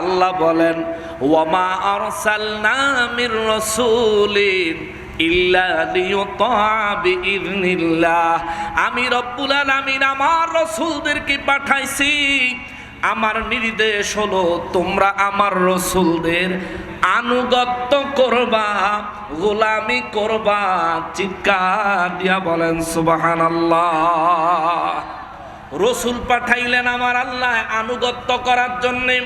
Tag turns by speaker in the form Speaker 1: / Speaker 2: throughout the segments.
Speaker 1: আল্লাহ বলেন, ওয়ামা আরসালনা মির রাসূলিন ইল্লা লিইউতা বিইذনিল্লাহ। আমি রব্বুল আলামিন আমার রাসূলদেরকে পাঠাইছি, আমার নির্দেশ হলো তোমরা আমার রাসূলদের আনুগত্য করবা, গোলামি করবা। চিৎকার দিয়া বলেন সুবহানাল্লাহ। রাসূল পাঠাইলেন আমার আল্লাহ আনুগত্য করার জন্যে,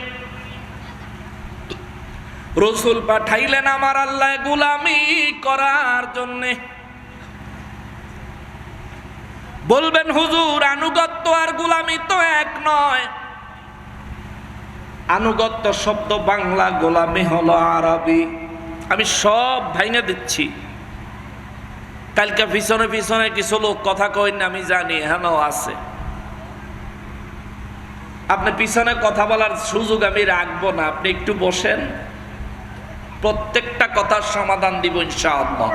Speaker 1: রাসূল পাঠাইলেন আমার আল্লাহ গোলামি করার জন্যে। বলবেন হুজুর আনুগত্য আর গোলামি তো এক নয়। আনুগত্য শব্দ বাংলা, গোলামি হলো আরবি। আমি সব ভাইঙে দিচ্ছি। কালকে পিছনে পিছনে কিছু লোক কথা কই না, আমি জানি এখানেও আছে। আপনি পিছনে কথা বলার সুযোগ আমি রাখবো না, আপনি একটু বসেন, প্রত্যেকটা কথার সমাধান দিব ইনশাআল্লাহ।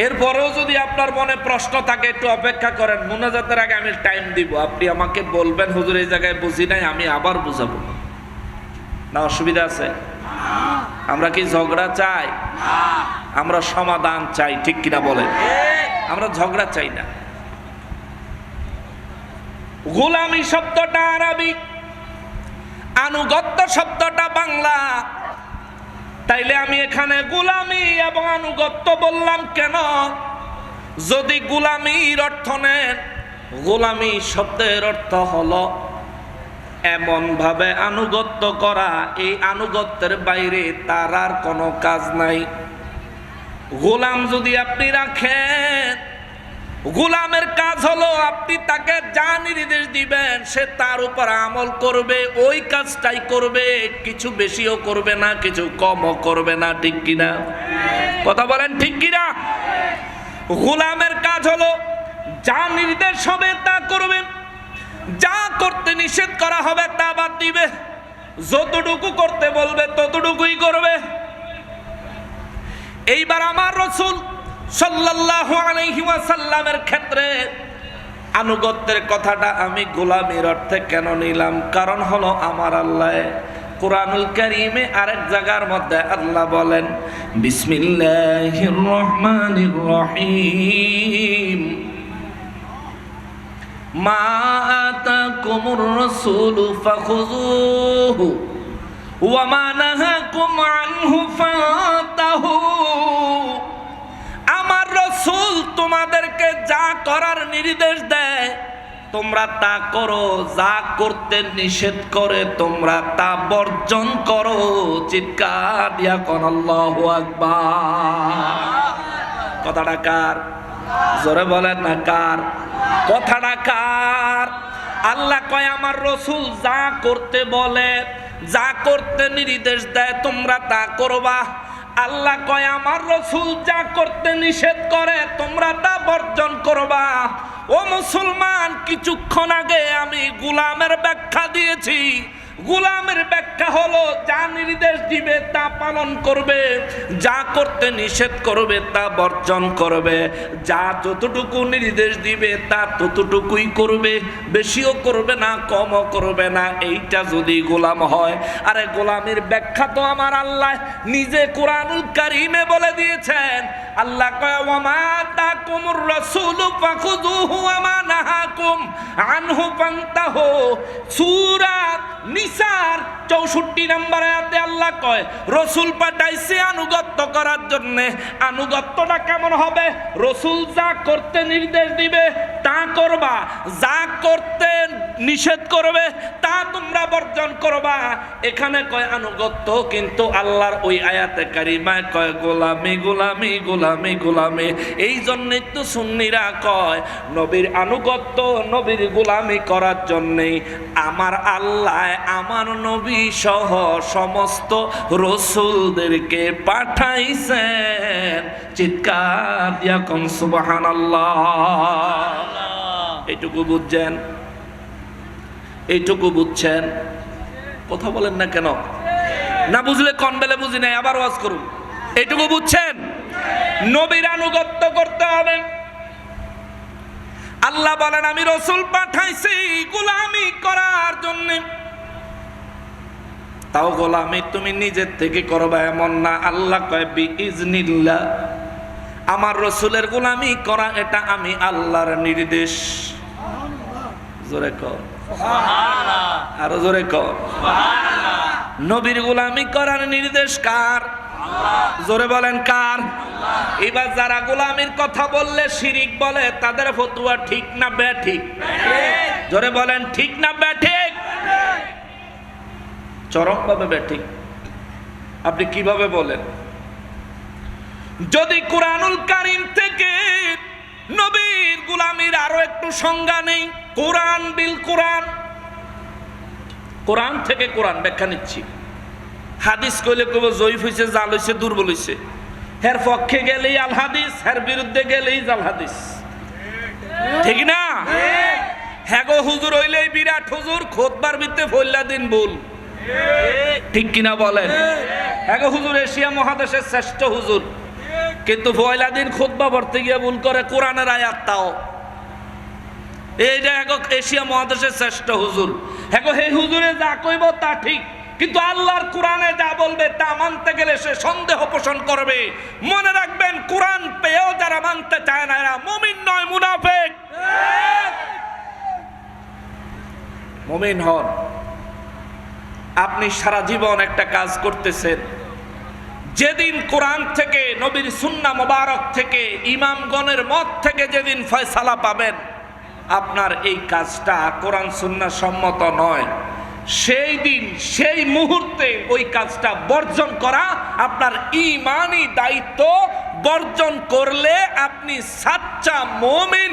Speaker 1: এরপরেও যদি আপনার মনে প্রশ্ন থাকে একটু অপেক্ষা করেন, মুনাজাতের আগে আমি টাইম দিব। আপনি আমাকে বলবেন হুজুর এই জায়গায় বুঝি নাই, আমি আবার বুঝাবো। না অসুবিধা আছে? আমরা কি ঝগড়া চাই? আমরা সমাধান চাই, ঠিক কিনা বলেন? আমরা ঝগড়া চাই না। গোলামি শব্দটা আরবি, আনুগত্য শব্দটা বাংলা। তাইলে আমি এখানে গোলামি এবং আনুগত্য বললাম কেন? যদি গোলামির অর্থ নেন, গোলামি শব্দের অর্থ হলো এমন ভাবে আনুগত্য করা, এই আনুগত্যের বাইরে তার আর কোনো কাজ নাই। গোলাম যদি আপনি রাখেন, গোলামের কাজ হলো আপনি তাকে যা নির্দেশ দিবেন সে তার উপর আমল করবে, ওই কাজটাই করবে, কিছু বেশিও করবে না, কিছু কমও করবে না, ঠিক কিনা? কথা বলেন ঠিক কিনা? গোলামের কাজ হলো যা নির্দেশ হবে তা করবে, যা করতে নিষেধ করা হবে তা বাদ দিবে, যতটুকু করতে বলবে ততটুকুই করবে। এইবার আমার রাসূল সাল্লাল্লাহু আলাইহি ওয়াসাল্লামের ক্ষেত্রে আনুগত্যের কথাটা আমি গোলামির অর্থে কেন নিলাম? কারণ হলো আমার আল্লাহ কুরআনুল কারীমে আরেক জায়গার মধ্যে আল্লাহ বলেন, বিসমিল্লাহির রহমানির রহিম, মা আতাকুমুর রাসূলু ফাখুযুহু ওয়া মা নাহাকুম আনহু ফান্তাহু। আমার রাসূল তোমাদেরকে যা করার নির্দেশ দেয় তোমরা তা করো, যা করতে নিষেধ করে তোমরা তা বর্জন করো। চিৎকার দিয়া কোন আল্লাহু আকবার। কথাটা কার? জোরে বলেন না কার? কথাটা কার? আল্লাহ কয় আমার রাসূল যা করতে বলে, যা করতে নির্দেশ দেয় তোমরা তা করবা। আল্লাহ কয় আমার রাসূল যা করতে নিষেধ করে তোমরা তা বর্জন করবা। ও মুসলমান, কিছুক্ষণ আগে আমি গোলামের ব্যাখ্যা দিয়েছি। গোলামের ব্যাখ্যা হলো যা নির্দেশ দিবে তা পালন করবে, যা করতে নিষেধ করবে তা বর্জন করবে, যা যতটুকু নির্দেশ দিবে তা ততটুকুই করবে, বেশিও করবে না, কমও করবে না। এইটা যদি গোলাম হয়। আরে গোলামের ব্যাখ্যা তো আমার আল্লাহ নিজে কুরআনুল কারীমে বলে দিয়েছেন। আল্লাহ কয় ওয়া মা আতাকুমুর রাসূলু ফাখুযুহু ওয়া মা নাহাকুম আনহু ফান্তাহু। সূরা নিসার 64 নম্বর আয়াতে আল্লাহ কয় রাসূল পাঠাইছে আনুগত্য করার জন্য। আনুগত্যটা কেমন হবে? রাসূল যা করতে নির্দেশ দিবে তা করবা, যা করতে নিষেধ করবে তা তোমরা বর্জন করবা। এখানে কয় আনুগত্য, কিন্তু আল্লাহর ওই আয়াতে কারিমায় কয় গোলামি গোলামি গোলামি গোলামি। এই জন্যই তো সুন্নিরা কয় নবীর আনুগত্য, নবীর গোলামি করার জন্যেই আমার আল্লাহ আমার নবী সহ সমস্ত রাসূলদেরকে পাঠাইছেন। চিৎকার দিয়া কোন সুবহানাল্লাহ। এইটুকু বুঝছেন? এইটুকু বুঝছেন? কথা বলেন না কেন? না বুঝলে কোন বেলে বুঝি নাই, আবার ওয়াজ করুন। এইটুকু বুঝছেন? নবীর আনুগত্য করতে হবে। আল্লাহ বলেন আমি রাসূল পাঠাইছি গোলামি করার জন্য। তাও গোলামি তুমি নিজের থেকে করবা এমন না। আল্লাহ কয় বিইজনিল্লাহ, আমার রসুলের গোলামি করা এটা আমি আল্লাহর নির্দেশ। জোরে কর সুবহানাল্লাহ, আরো জোরে কর সুবহানাল্লাহ। নবীর গোলামি করার নির্দেশ কার? আল্লাহ। জোরে বলেন কার? আল্লাহ। এবার যারা গোলামির কথা বললে শিরিক বলে, তাদের ফতোয়া ঠিক না বেঠিক? জোরে বলেন ঠিক না বেঠিক? চরমভাবে বেঠিক। আপনি কিভাবে বলেন? যদি কুরআনুল কারীম থেকে নবীর গোলামির আরো একটু সংজ্ঞা নেই, কোরআন বিল কোরআন, কোরআন থেকে কোরআন ব্যাখ্যা নিচ্ছি। হাদিস কইলে কইব জয়ীফ হইছে, জাল হইছে, দুর্বল হইছে। এর পক্ষে গেলেই আল হাদিস, এর বিরুদ্ধে গেলেই জাল হাদিস, ঠিক না? হ্যাঁ গো হুজুর হইলেই বিরাট হুজুর, খুতবার ভিতরে ফইলা দিন বল, ঠিক কিনা বলেন? হ্যাঁ গো হুজুর এশিয়া মহাদেশের শ্রেষ্ঠ হুজুর, কিন্তু পয়লা দিন খুতবা পড়তে গিয়ে ভুল করে কোরআনের আয়াত। তাও এইটা এশিয়া মহাদেশের শ্রেষ্ঠ হুজুর, হ্যাঁ হে হুজুরে যা কইব তা ঠিক, কিন্তু আল্লাহর কোরআনে যা বলবে তা মানতে গেলে সে সন্দেহ পোষণ করবে। মনে রাখবেন, কোরআন পেয়েও যারা মানতে চায় না এরা মুমিন নয়, মুনাফিক। মুমিন হন। আপনি সারা জীবন একটা কাজ করতেছেন, যেদিন কোরআন থেকে, নবীর সুন্নাহ মোবারক থেকে, ইমামগণের মত থেকে যেদিন ফয়সালা পাবেন আপনার এই কাজটা কোরআন সুন্নাহ সম্মত নয়, সেই দিন সেই মুহূর্তে ওই কাজটা বর্জন করা আপনার ঈমানি দায়িত্ব। বর্জন করলে আপনি সাচ্চা মুমিন,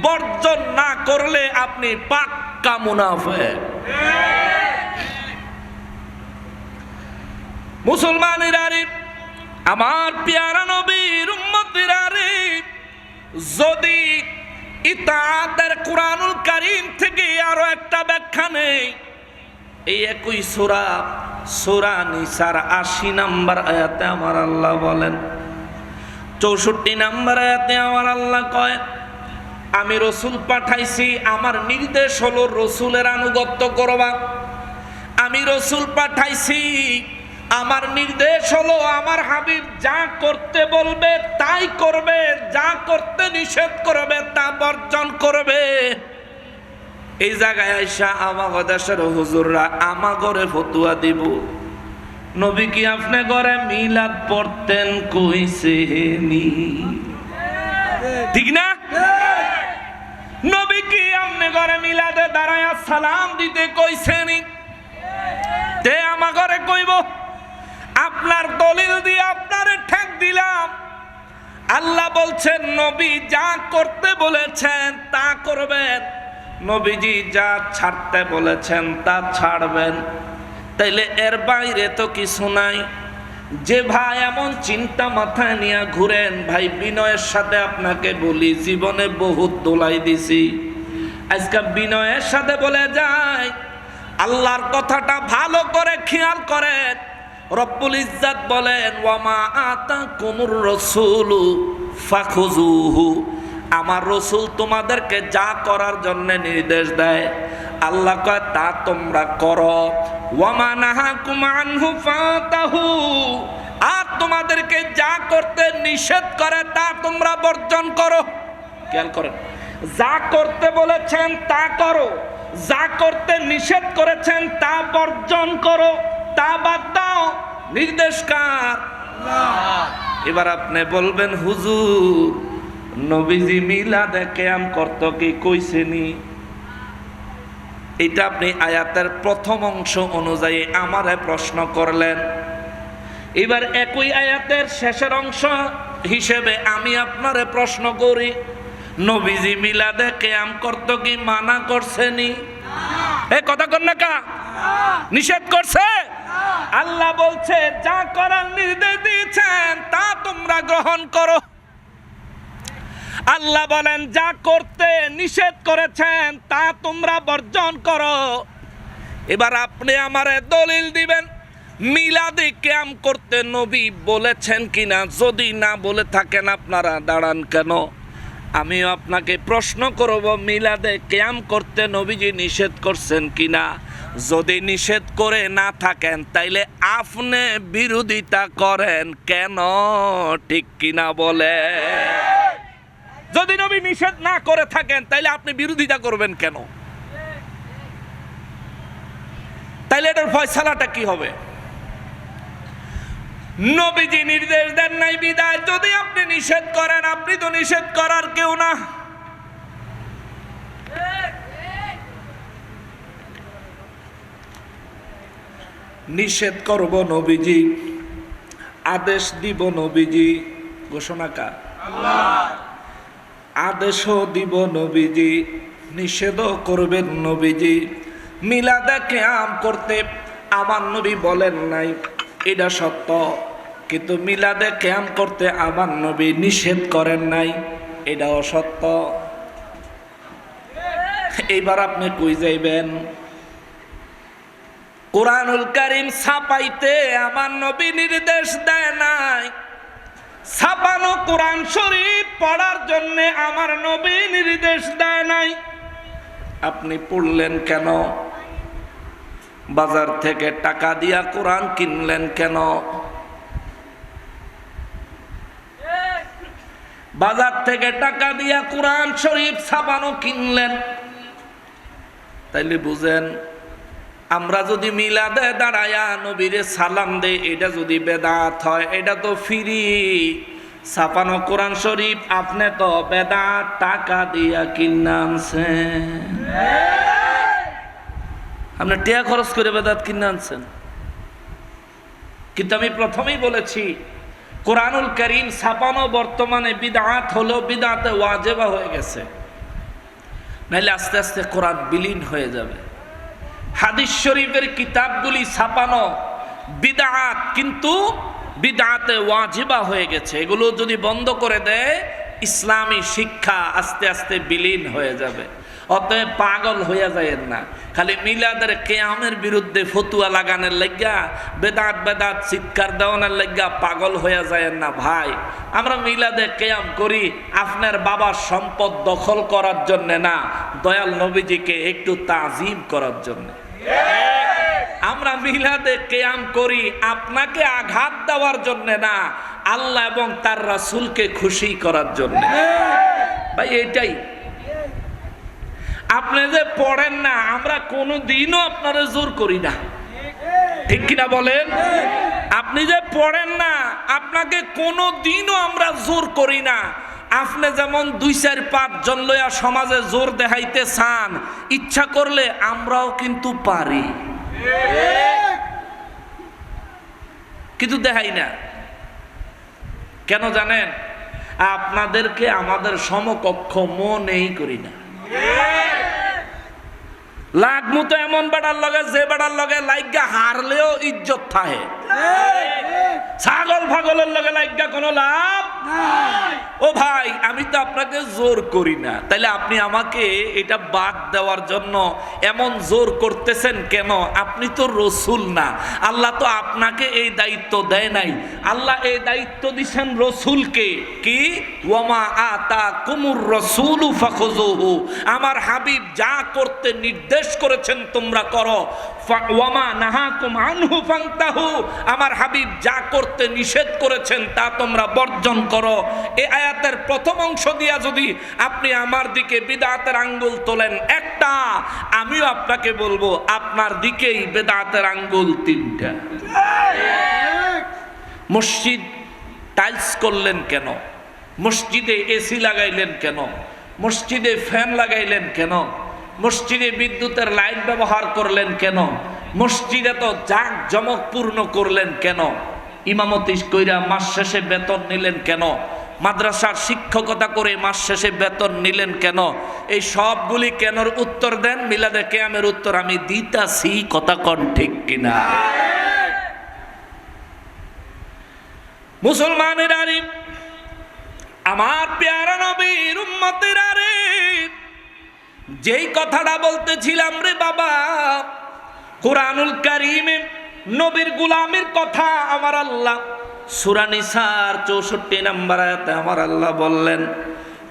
Speaker 1: বর্জন না করলে আপনি পাক্কা মুনাফিক। মুসলমানেরা রে, আমার পেয়ারা নবীর উম্মতেরা রে, যদি ইতাআতের কুরআনুল কারীম থেকে আরো একটা ব্যাখ্যা নেই, এই একই সূরা, সূরা নিসার ৮০ নম্বর আয়াতে আমার আল্লাহ বলেন, ৬৪ নম্বর আয়াতে আমার আল্লাহ কয়, আমি রসুল পাঠাইছি, আমার নির্দেশ হলো রসুলের আনুগত্য করবা। আমি রসুল পাঠাইছি, আমার নির্দেশ হলো আমার হাবিব যা করতে বলবে তাই করবে, যা করতে নিষেধ করবে তা বর্জন করবে। এই জায়গায় আইসা আমাগো দেশের হুজুররা আমাগরে ফতুয়া দিব, নবী কি আপনি ঘরে মিলাদ পড়তেন কইছেনি? ঠিক না? নবী কি আপনি ঘরে মিলাদে দাঁড়ায়া সালাম দিতে কইছেনি? তে আমার ঘরে কইব, আপনার দলিল দিয়ে আপনারে ঠেক দিলাম। আল্লাহ বলছেন নবী যা করতে বলেছেন তা করবেন, নবীজি যা ছাড়তে বলেছেন তা ছাড়বেন। তাইলে এর বাইরে তো কিছু নাই। যে ভাই এমন চিন্তা মাথায় নিয়ে ঘুরেন, ভাই বিনয়ের সাথে আপনাকে বলি, জীবনে বহুত দোলাই দিছি, আজকে বিনয়ের সাথে বলে যায়, আল্লাহর কথাটা ভালো করে খেয়াল করেন। রব্বুল ইজ্জাত বলেন, ওয়ামা আতাকুমুর রাসূলু ফাখুযুহু, আমার রসুল তোমাদেরকে যা করার জন্য নির্দেশ দেয় আল্লাহ কয় তা তোমরা করো। ওয়ামা নাহাকুম আনহু ফাতাহু, আর তোমাদেরকে যা করতে নিষেধ করে তা তোমরা বর্জন করো। খেয়াল করেন, যা করতে বলেছেন তা করো, যা করতে নিষেধ করেছেন তা বর্জন করো, তা বাদ দাও। নির্দেশ কার? আল্লাহ। এবার আপনি বলবেন হুজুর নবীজি মিলাদে কিয়াম করত কি কইছেনি? এটা আপনি আয়াতের প্রথম অংশ অনুযায়ী আমারে প্রশ্ন করলেন। এবার একই আয়াতের শেষের অংশ হিসেবে আমি আপনারে প্রশ্ন করি, নবীজি মিলাদে কিয়াম করত কি মানা করছেনি? এ কথা কর না কা? নিষেধ করছে? আল্লাহ বলছে যা করার নির্দেশ দিয়েছেন তা তোমরা গ্রহণ করো। আল্লাহ বলেন যা করতে নিষেধ করেছেন তা তোমরা বর্জন করো। এবার আপনি আমারে দলিল দিবেন মিলাদে কিয়াম করতে নবী বলেছেন কিনা। যদি না বলে থাকেন আপনারা দাঁড়ান কেন? আমিও আপনাকে প্রশ্ন করব মিলাদে কিয়াম করতে নবীজি নিষেধ করছেন কিনা। যদি নিষেধ করে না থাকেন তাইলে আপনি বিরোধিতা করেন কেন? ঠিক কিনা বলে? যদি নবী নিষেধ না করে থাকেন তাইলে আপনি বিরোধিতা করবেন কেন? তাইলে এটার ফয়সালাটা কি হবে? নবীজি নির্দেশ দেন নাই বিদায় যদি আপনি নিষেধ করেন, আপনি তো নিষেধ করার কেউ না। নিষেধ করব নবীজি, আদেশ দিব নবীজি, ঘোষণা কার? আল্লাহ। আদেশও দিব নবীজি, নিষেধও করবেন নবীজি। মিলাদে কিয়াম করতে আমার নবী বলেন নাই, এটা সত্য, কিন্তু মিলাদে কিয়াম করতে আমার নবী নিষেধ করেন নাই, এটাও সত্য। এইবার আপনি কই যাইবেন? কুরআনুল কারীম ছাপাইতে আমার নবী নির্দেশ দেয় নাই, ছাপানো কোরআন শরীফ পড়ার জন্য আমার নবী নির্দেশ দেয় নাই। আপনি পড়লেন কেন? বাজার থেকে টাকা দিয়া কোরআন কিনলেন কেন? বাজার থেকে টাকা দিয়া কোরআন শরীফ ছাপানো কিনলেন, তাইলে বুঝেন আমরা যদি মিলাদে দাঁড়ায়া নবীরে সালাম দেই, এটা যদি বেদাত হয়, এটা তো ফ্রি। ছাপানো কোরআন শরীফ আপনি তো বেদাত টাকা দিয়া কিনে আনছেন। আপনি টাকা খরচ করে বেদাত কিনে আনছেন। কিন্তু আমি প্রথমেই বলেছি কোরআনুল কারীম ছাপানো বর্তমানে বিদআত হলো, বিদআতে ওয়াজিবা হয়ে গেছে, নাহলে আস্তে আস্তে কোরআন বিলীন হয়ে যাবে। হাদিস শরীফের কিতাবগুলি ছাপানো বিদআত, কিন্তু বিদআতে ওয়াজিবা হয়ে গেছে। এগুলো যদি বন্ধ করে দেয় ইসলামী শিক্ষা আস্তে আস্তে বিলীন হয়ে যাবে। অতএব পাগল হইয়া যায়েন না, খালি মিলাদের কিয়ামের বিরুদ্ধে ফতুয়া লাগানোর লাগিয়া, বেদাত বেদাত চিৎকার দেওয়ানোর লাগিয়া পাগল হইয়া যায়েন না ভাই। আমরা মিলাদে কিয়াম করি আপনার বাবার সম্পদ দখল করার জন্য না, দয়াল নবীজিকে একটু তাজিম করার জন্য। আমরা মিলাদে কিয়াম করি আপনাকে আঘাত দেওয়ার জন্য না, আল্লাহ এবং তার রাসূলকে খুশি করার জন্য। ভাই এটাই। আপনি যে পড়েন না, আমরা কোনোদিনও আপনারে জোর করি না, ঠিক কিনা বলেন? আপনি যে পড়েন না, আপনাকে কোনোদিনও আমরা জোর করি না। আপনি যেমন 2-4-5 জন লইয়া সমাজে জোর দেখাইতে চান, ইচ্ছা করলে আমরাও কিন্তু পারি, কিন্তু দেখাই না। কেন জানেন? আপনাদেরকে আমাদের সমকক্ষ মনেই করি না। লাগমু তো এমন বেড়ার লগে, যে বেড়ার লগে লাইগা হারলেও ইজ্জত থাকে। ছাগল ফাগলের লগে লাইগা কোনো লাভ নাই। ও ভাই, আমি তো আপনাকে জোর করি না, তাইলে আপনি আমাকে এটা বাদ দেওয়ার জন্য এমন জোর করতেছেন কেন? আপনি তো রসুল না, আল্লাহ তো আপনাকে এই দায়িত্ব দেয় নাই। আল্লাহ এই দায়িত্ব দিচ্ছেন রসুলকে। কি? ওয়ামা আতাকুমুর রাসূলু ফাখুযুহু, আমার হাবিব যা করতে নির্দেশ করেছেন তোমরা করো। ওয়ামা নাহাকুম আনহু ফান্তাহু, আমার হাবিব যা করতে নিষেধ করেছেন তা তোমরা বর্জন করো। এই আয়াতের প্রথম অংশ দিয়া যদি আপনি আমার দিকে বিদআতের আঙ্গুল তোলেন একটা, আমিও আপনাকে বলবো আপনার দিকেই বিদআতের আঙ্গুল 3টা। মসজিদ টাইলস করলেন কেন? মসজিদে এসি লাগাইলেন কেন? মসজিদে ফ্যান লাগাইলেন কেন? মসজিদে বিদ্যুতের লাইট ব্যবহার করলেন কেন? মসজিদে তো জাঁকজমকপূর্ণ করলেন কেন? ইমামতি কইরা মাস শেষে বেতন নিলেন কেন? মাদ্রাসার শিক্ষকতা করে মাস শেষে বেতন নিলেন কেন? এই সবগুলি কেনর উত্তর দেন, মিলাদে কিয়ামের উত্তর আমি দিতাছি, কথা কন ঠিক কিনা? মুসলমানেরা রে, আমার প্যারা নবীর উম্মতেরা রে, যেই কথাটা বলতেছিলাম রে বাবা, কুরআনুল কারীমে নবীর গোলামের কথা আমার আল্লাহ সূরা নিসার 64 নম্বর আয়াতে আমার আল্লাহ বললেন,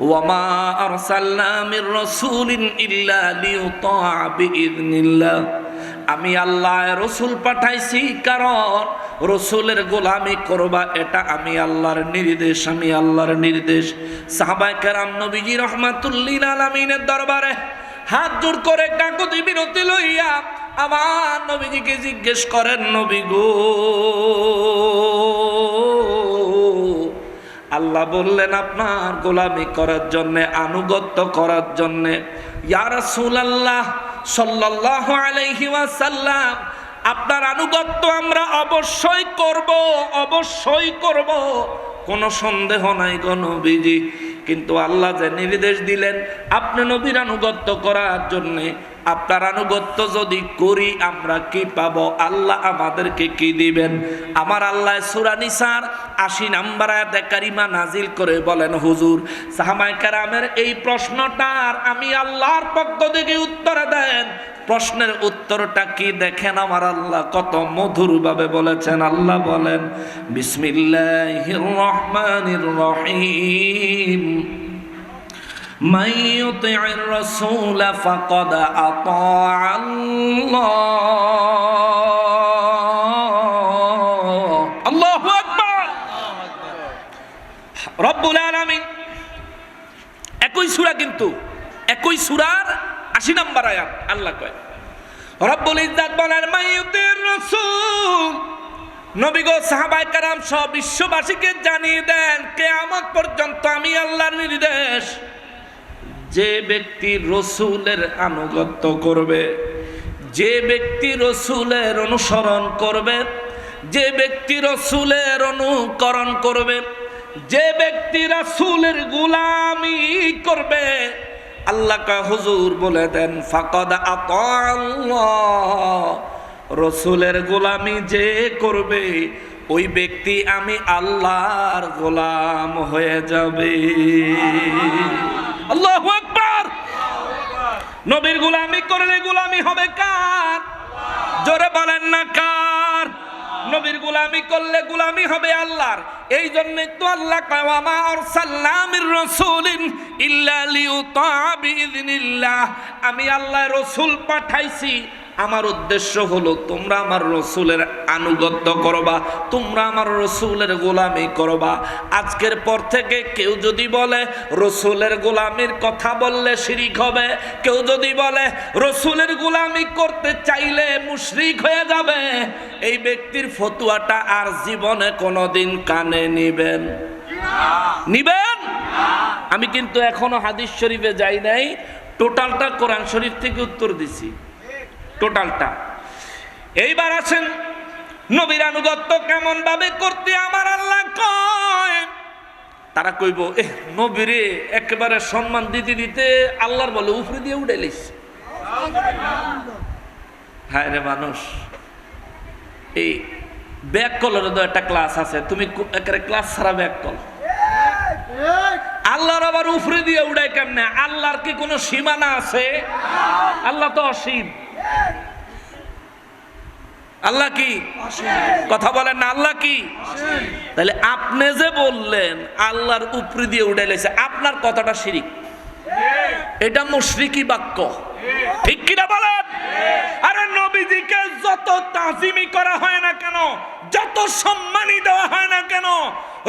Speaker 1: ওয়ামা আরসালনা মির রাসূলিন ইল্লা লিইউতা বিইذনিল্লাহ, আমি আল্লাহ রসুল পাঠাইছি, কারণ রসুলের গোলামি করবা, এটা আমি আল্লাহর নির্দেশ, আমি আল্লাহর নির্দেশ। সাহাবায়ে কেরাম নবীজি রহমাতুল্লিল আলামিনের দরবারে হাত জোড় করে কাকুতি বিনতি লইয়া আমার নবীজিকে জিজ্ঞেস করেন, নবী গো, আল্লাহ বললেন আপনার গোলামি করার জন্যে, আনুগত্য করার জন্যে। ইয়া রাসূলুল্লাহ সাল্লাল্লাহু আলাইহি ওয়াসাল্লাম, আপনার আনুগত্য আমরা অবশ্যই করব, অবশ্যই করব, কোনো সন্দেহ নাই গো নবীজি। কিন্তু আল্লাহ যে নির্দেশ দিলেন আপনি নবীর আনুগত্য করার জন্যে, আপনার আনুগত্য যদি করি আমরা কি পাবো? আল্লাহ আমাদেরকে কি দিবেন? আমার আল্লাহ সূরা নিসার ৮০ নম্বর আয়াতে কারিমা নাজিল করে বলেন, হুজুর সাহাবায়ে কেরামের এই প্রশ্নটার আমি আল্লাহর পক্ষ থেকে উত্তর দেন। প্রশ্নের উত্তরটা কি দেখেন আমার আল্লাহ কত মধুর ভাবে বলেছেন। আল্লাহ বলেন, বিসমিল্লাহির রহমানির রহিম, মান ইউতি'র রাসূল ফাকাদ আতা আল্লাহ। আল্লাহু আকবার। রব্বুল আলামিন একই সূরা, কিন্তু একই সূরার ৮০ নম্বর আয়াত আল্লাহ কয়, রব্বুল ইজ্জত বলেন, মান ইউতি'র রাসূল, নবী গো সাহাবায়ে কেরাম সহ বিশ্ববাসীকে জানিয়ে দেন কিয়ামত পর্যন্ত আমি আল্লাহর নির্দেশ, যে ব্যক্তি রসুলের আনুগত্য করবে, যে ব্যক্তি রসুলের অনুসরণ করবে, যে ব্যক্তি রসুলের অনুকরণ করবে, যে ব্যক্তি রাসূলের গোলামি করবে, আল্লাহ কা হুজুর বলে দেন ফাকাদ আতা আল্লাহ, রসুলের গোলামি যে করবে ওই ব্যক্তি আমি আল্লাহর গোলাম হয়ে যাবে। আল্লাহু আকবার। নবীর গোলামি করলে গোলামি হবে কার? জোরে বলেন না কার? নবীর গোলামি করলে গোলামি হবে আল্লাহর। এই জন্য তো আল্লাহ কয়, ওয়া মা আরসালনা মির রাসূলিন ইল্লা লিইউতা বিইযনিল্লাহ, আমি আল্লাহ রসুল পাঠাইছি, আমার উদ্দেশ্য হলো তোমরা আমার রসুলের আনুগত্য করবা, তোমরা আমার রসুলের গোলামি করবা। আজকের পর থেকে কেউ যদি বলে রসুলের গোলামির কথা বললে শিরিক হবে, কেউ যদি বলে রসুলের গোলামি করতে চাইলে মুশরিক হয়ে যাবে, এই ব্যক্তির ফতোয়াটা আর জীবনে কোনোদিন কানে নিবেন নিবেন? আমি কিন্তু এখনো হাদিস শরীফে যাই নাই, টোটালটা কোরআন শরীফ থেকে উত্তর দিছি, টোটালটা। এইবার আছেন নবীর আনুগত্য কেমন ভাবে করতে আমার আল্লাহ কয়। তারা কইব, নবীরে একেবারে সম্মান দিতে দিতে আল্লাহর বলে উপরে দিয়ে উড়াইলিস। হায় রে মানুষ, এই ব্যাক কলের তো একটা ক্লাস আছে, তুমি একেবারে ক্লাস ছাড়া ব্যাক কল। আল্লাহর আবার উপরে দিয়ে উড়াই কেমনে? আল্লাহর কি কোনো সীমানা আছে? আল্লাহ তো অসীম। আল্লাহ কি? কথা বলেন না, আল্লাহ কি? তাহলে আপনি যে বললেন আল্লাহর উপরে দিয়ে উড়াইলেছে, আপনার কথাটা শিরিক, এটা মুশরিকি বাক্য, ঠিক কিনা বলেন? আরে নবীজিকে যত তাজিমি করা হয় না কেন, যত সম্মানী দেওয়া হয় না কেন,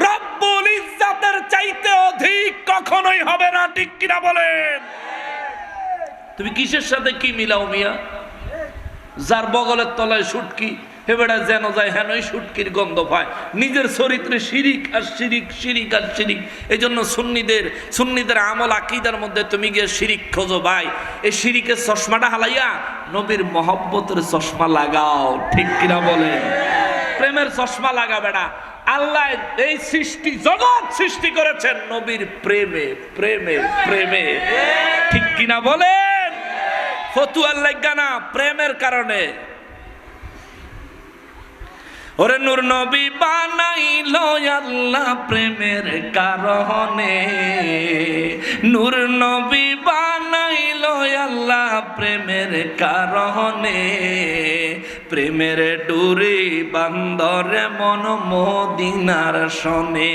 Speaker 1: রব্বুল ইজ্জতের চাইতে অধিক কখনোই হবে না, ঠিক কিনা বলেন? তুমি কিসের সাথে কি মিলাও মিয়া? যার বগলের তলায় সুটকি, হেবেড়া যেন যায় হেনই সুটকির গন্ধ পায়। নিজের চরিত্রে শিরিক আর শিরিক, শিরিক আর শিরিক। এই জন্য সুন্নিদের আমল আকীদার মধ্যে তুমি গিয়ে শিরিক খোঁজো ভাই। এই শিরিকের চশমাটা হালাইয়া নবীর মহব্বতের চশমা লাগাও, ঠিক কিনা বলে? প্রেমের চশমা লাগাবে না। আল্লাহ এই সৃষ্টি জগৎ সৃষ্টি করেছেন নবীর প্রেমে, প্রেমে, প্রেমে, ঠিক কিনা বলেন? ফতুয়ার লাগা না, প্রেমের কারণে। ওরে নূর নবী বানাইলো আল্লাহ প্রেমের কারণে, নূর নবী বানাইলো আল্লাহ প্রেমের কারণে, প্রেমের ডুরি বান্দরে মন মদিনার শনে,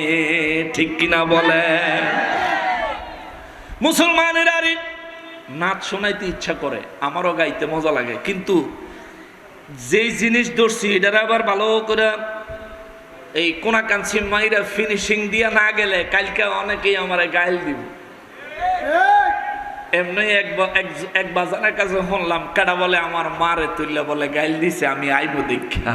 Speaker 1: ঠিক কিনা বলে? মুসলমানের আরে নাচ শোনাইতে ইচ্ছা করে, আমারও গাইতে মজা লাগে, কিন্তু যেই জিনিস ধরছি এটার আবার ভালো করে এই কোনা কাঞ্চি মাইরা ফিনিশিং দিয়া না গেলে কালকে অনেকেই আমার গাইল দিব। এমনি এক বাজারের কাছে শুনলাম, কেডা বলে আমার মারে তুললে বলে গাইল দিছে, আমি আইব দেখা।